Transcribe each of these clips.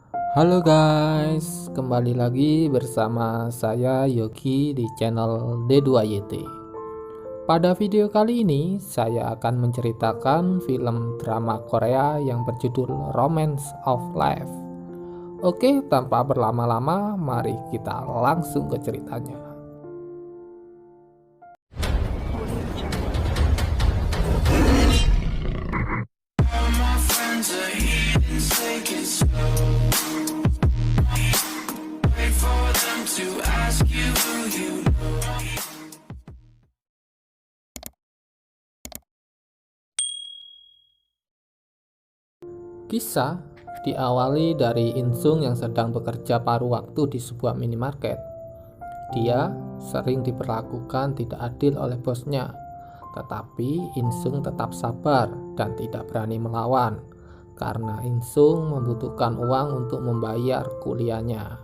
Halo guys, kembali lagi bersama saya Yogi di channel D2YT. Pada video kali ini saya akan menceritakan film drama Korea yang berjudul Romance of Life. Oke, tanpa berlama-lama, mari kita langsung ke ceritanya. Kisah diawali dari Insung yang sedang bekerja paruh waktu di sebuah minimarket. Dia sering diperlakukan tidak adil oleh bosnya, tetapi Insung tetap sabar dan tidak berani melawan karena Insung membutuhkan uang untuk membayar kuliahnya.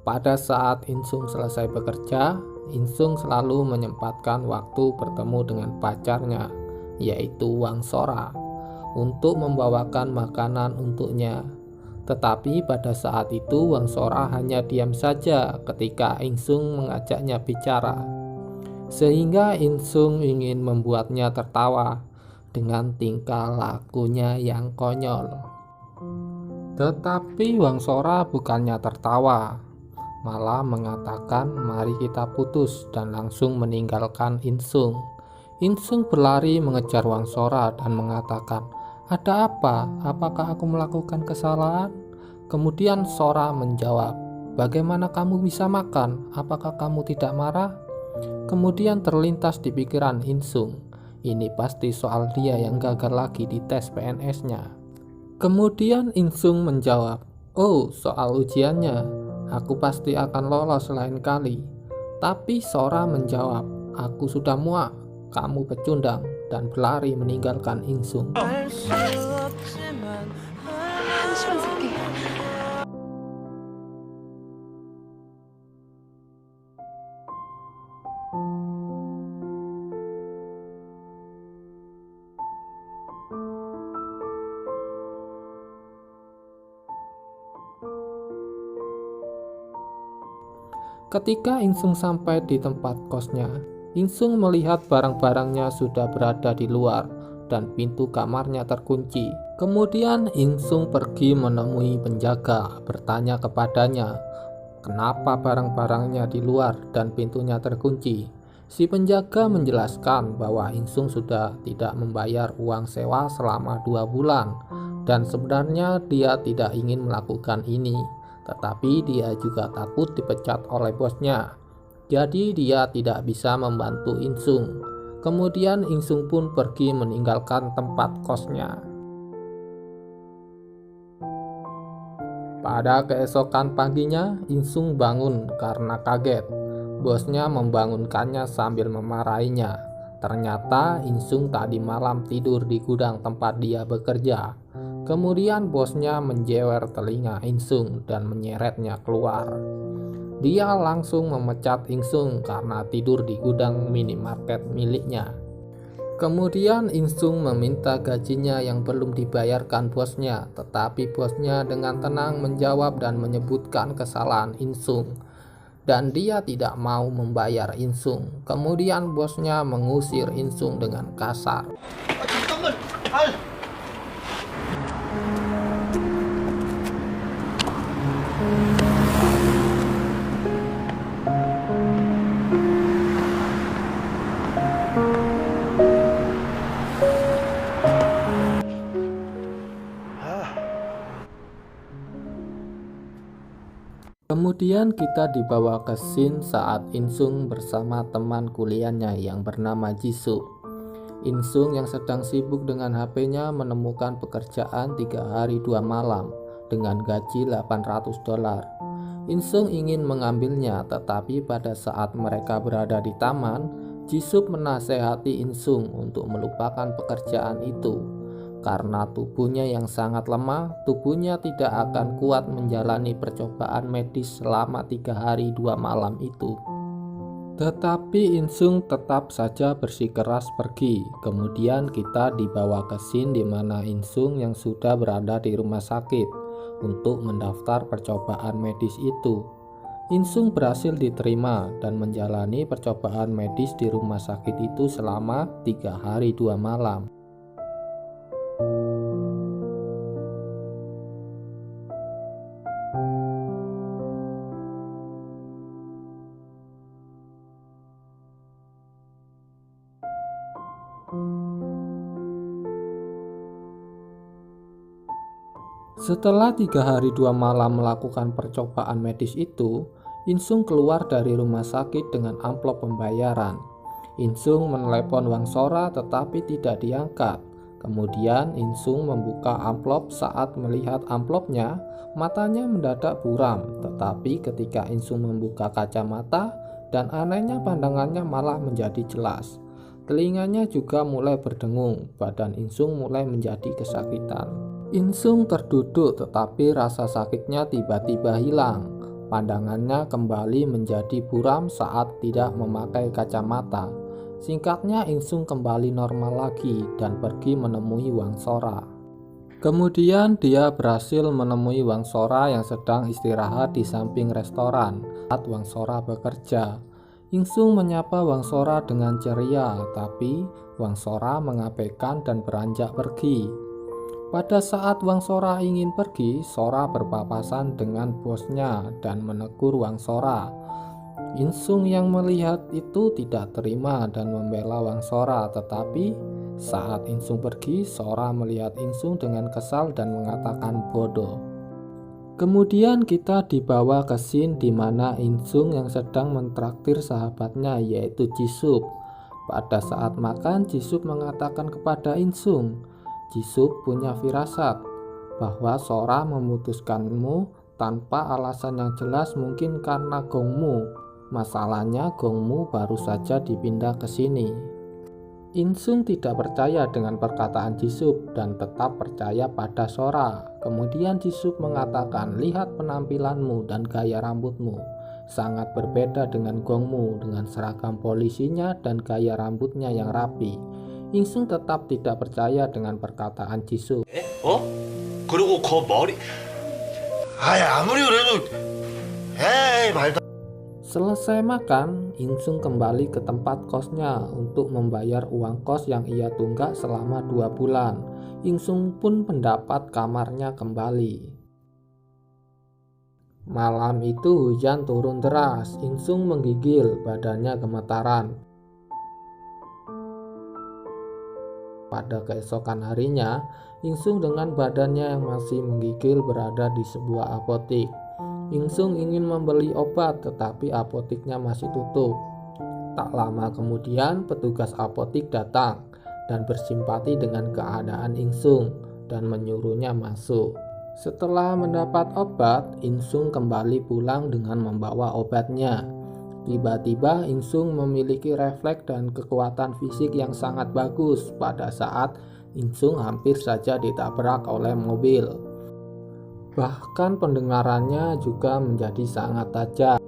Pada saat Insung selesai bekerja, Insung selalu menyempatkan waktu bertemu dengan pacarnya, yaitu Wang Sora, untuk membawakan makanan untuknya. Tetapi pada saat itu Wang Sora hanya diam saja ketika Insung mengajaknya bicara, sehingga Insung ingin membuatnya tertawa dengan tingkah lakunya yang konyol. Tetapi Wang Sora bukannya tertawa, malah mengatakan mari kita putus dan langsung meninggalkan Insung. Insung berlari mengejar Wang Sora dan mengatakan, "Ada apa? Apakah aku melakukan kesalahan?" Kemudian Sora menjawab, "Bagaimana kamu bisa makan? Apakah kamu tidak marah?" Kemudian terlintas di pikiran Insung, ini pasti soal dia yang gagal lagi di tes PNS-nya. Kemudian Insung menjawab, "Oh, soal ujiannya, aku pasti akan lolos lain kali." Tapi Sora menjawab, "Aku sudah muak, kamu pecundang," dan berlari meninggalkan Insung. 한시만 살게. Ketika Insung sampai di tempat kosnya, Insung melihat barang-barangnya sudah berada di luar dan pintu kamarnya terkunci. Kemudian Insung pergi menemui penjaga, bertanya kepadanya, kenapa barang-barangnya di luar dan pintunya terkunci. Si penjaga menjelaskan bahwa Insung sudah tidak membayar uang sewa selama 2 bulan dan sebenarnya dia tidak ingin melakukan ini, tetapi dia juga takut dipecat oleh bosnya. Jadi dia tidak bisa membantu Insung. Kemudian Insung pun pergi meninggalkan tempat kosnya. Pada keesokan paginya, Insung bangun karena kaget. Bosnya membangunkannya sambil memarahinya. Ternyata Insung tadi malam tidur di gudang tempat dia bekerja. Kemudian bosnya menjewer telinga Insung dan menyeretnya keluar. Dia langsung memecat Insung karena tidur di gudang minimarket miliknya. Kemudian Insung meminta gajinya yang belum dibayarkan bosnya, tetapi bosnya dengan tenang menjawab dan menyebutkan kesalahan Insung, dan dia tidak mau membayar Insung. Kemudian bosnya mengusir Insung dengan kasar. Kemudian kita dibawa ke scene saat Insung bersama teman kuliahnya yang bernama Jisoo. Insung yang sedang sibuk dengan HP-nya menemukan pekerjaan 3 hari 2 malam dengan gaji $800. Insung ingin mengambilnya, tetapi pada saat mereka berada di taman, Jisoo menasehati Insung untuk melupakan pekerjaan itu. Karena tubuhnya yang sangat lemah, tubuhnya tidak akan kuat menjalani percobaan medis selama 3 hari 2 malam itu. Tetapi Insung tetap saja bersikeras pergi. Kemudian kita dibawa ke scene di mana Insung yang sudah berada di rumah sakit untuk mendaftar percobaan medis itu. Insung berhasil diterima dan menjalani percobaan medis di rumah sakit itu selama 3 hari 2 malam. Setelah 3 hari 2 malam melakukan percobaan medis itu, Insung keluar dari rumah sakit dengan amplop pembayaran. Insung menelepon Wangsora tetapi tidak diangkat. Kemudian Insung membuka amplop. Saat melihat amplopnya, matanya mendadak buram. Tetapi ketika Insung membuka kacamata, dan anehnya pandangannya malah menjadi jelas. Telinganya juga mulai berdengung. Badan Insung mulai menjadi kesakitan. Insung terduduk tetapi rasa sakitnya tiba-tiba hilang. Pandangannya kembali menjadi buram saat tidak memakai kacamata. Singkatnya Insung kembali normal lagi dan pergi menemui Wangsora. Kemudian dia berhasil menemui Wangsora yang sedang istirahat di samping restoran saat Wangsora bekerja. Insung menyapa Wangsora dengan ceria, tapi Wangsora mengabaikan dan beranjak pergi. Pada saat Wangsora ingin pergi, Sora berpapasan dengan bosnya dan menegur Wangsora. Insung yang melihat itu tidak terima dan membela Wangsora, tetapi saat Insung pergi, Sora melihat Insung dengan kesal dan mengatakan bodoh. Kemudian kita dibawa ke scene di mana Insung yang sedang mentraktir sahabatnya yaitu Jisup. Pada saat makan, Jisup mengatakan kepada Insung, Jisup punya firasat bahwa Sora memutuskanmu tanpa alasan yang jelas, mungkin karena gongmu. Masalahnya gongmu baru saja dipindah ke sini. Insung tidak percaya dengan perkataan Jisup dan tetap percaya pada Sora. Kemudian Jisup mengatakan, lihat penampilanmu dan gaya rambutmu. Sangat berbeda dengan gongmu dengan seragam polisinya dan gaya rambutnya yang rapi. Insung tetap tidak percaya dengan perkataan Jisup. 그리고 그 머리 아무리 그래도 말도. Selesai makan, Insung kembali ke tempat kosnya untuk membayar uang kos yang ia tunggak selama 2 bulan. Insung pun mendapat kamarnya kembali. Malam itu hujan turun deras. Insung menggigil, badannya gemetaran. Pada keesokan harinya, Insung dengan badannya yang masih menggigil berada di sebuah apotik. Insung ingin membeli obat tetapi apotiknya masih tutup. Tak lama kemudian petugas apotik datang dan bersimpati dengan keadaan Insung dan menyuruhnya masuk. Setelah mendapat obat, Insung kembali pulang dengan membawa obatnya. Tiba-tiba Insung memiliki refleks dan kekuatan fisik yang sangat bagus pada saat Insung hampir saja ditabrak oleh mobil. Bahkan pendengarannya juga menjadi sangat tajam.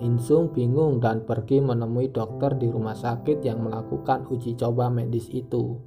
Insung bingung dan pergi menemui dokter di rumah sakit yang melakukan uji coba medis itu.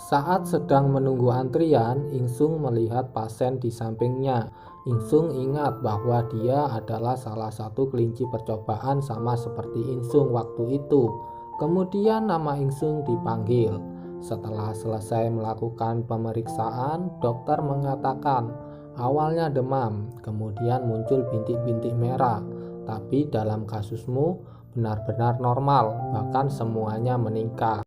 Saat sedang menunggu antrian, Insung melihat pasien di sampingnya. Insung ingat bahwa dia adalah salah satu kelinci percobaan sama seperti Insung waktu itu. Kemudian nama Insung dipanggil. Setelah selesai melakukan pemeriksaan, dokter mengatakan awalnya demam, kemudian muncul bintik-bintik merah. Tapi dalam kasusmu benar-benar normal, bahkan semuanya meningkat.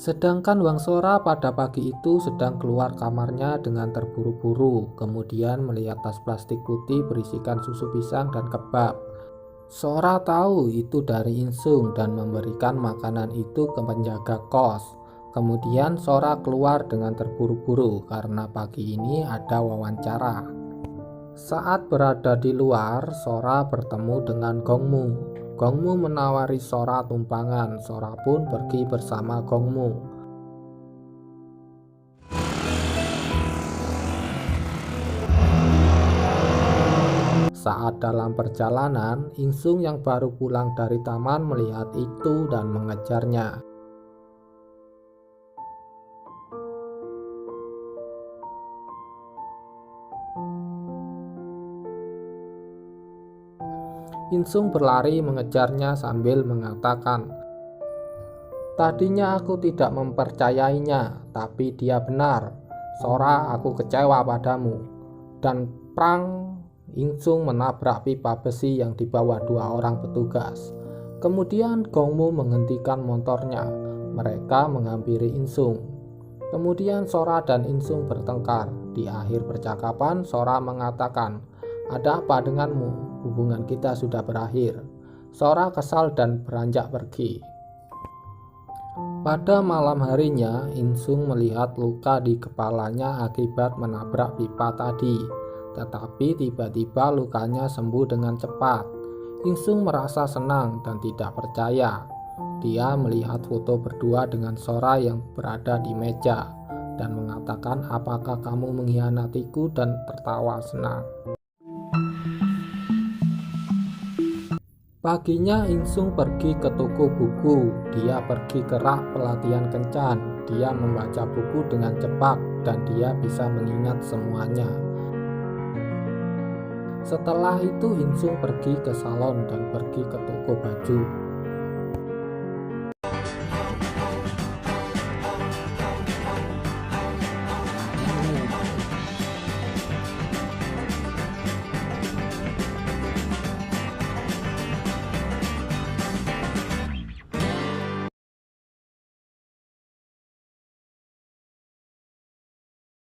Sedangkan Wangsora pada pagi itu sedang keluar kamarnya dengan terburu-buru, kemudian melihat tas plastik putih berisikan susu pisang dan kebab. Sora tahu itu dari Insung dan memberikan makanan itu ke penjaga kos. Kemudian Sora keluar dengan terburu-buru karena pagi ini ada wawancara. Saat berada di luar, Sora bertemu dengan Gongmu. Gongmu menawari Sora tumpangan. Sora pun pergi bersama Gongmu. Saat dalam perjalanan, Insung yang baru pulang dari taman melihat itu dan mengejarnya. Insung berlari mengejarnya sambil mengatakan, "Tadinya aku tidak mempercayainya, tapi dia benar. Sora, aku kecewa padamu." Dan prang, Insung menabrak pipa besi yang dibawa 2 orang petugas. Kemudian Gongmu menghentikan motornya. Mereka menghampiri Insung. Kemudian Sora dan Insung bertengkar. Di akhir percakapan, Sora mengatakan, "Ada apa denganmu? Hubungan kita sudah berakhir." Sora kesal dan beranjak pergi. Pada malam harinya, Insung melihat luka di kepalanya akibat menabrak pipa tadi. Tetapi tiba-tiba lukanya sembuh dengan cepat. Insung merasa senang dan tidak percaya. Dia melihat foto berdua dengan Sora yang berada di meja dan mengatakan, "Apakah kamu mengkhianatiku?" dan tertawa senang. Paginya Insung pergi ke toko buku. Dia pergi ke rak pelatihan kencan. Dia membaca buku dengan cepat dan dia bisa mengingat semuanya. Setelah itu Insung pergi ke salon dan pergi ke toko baju.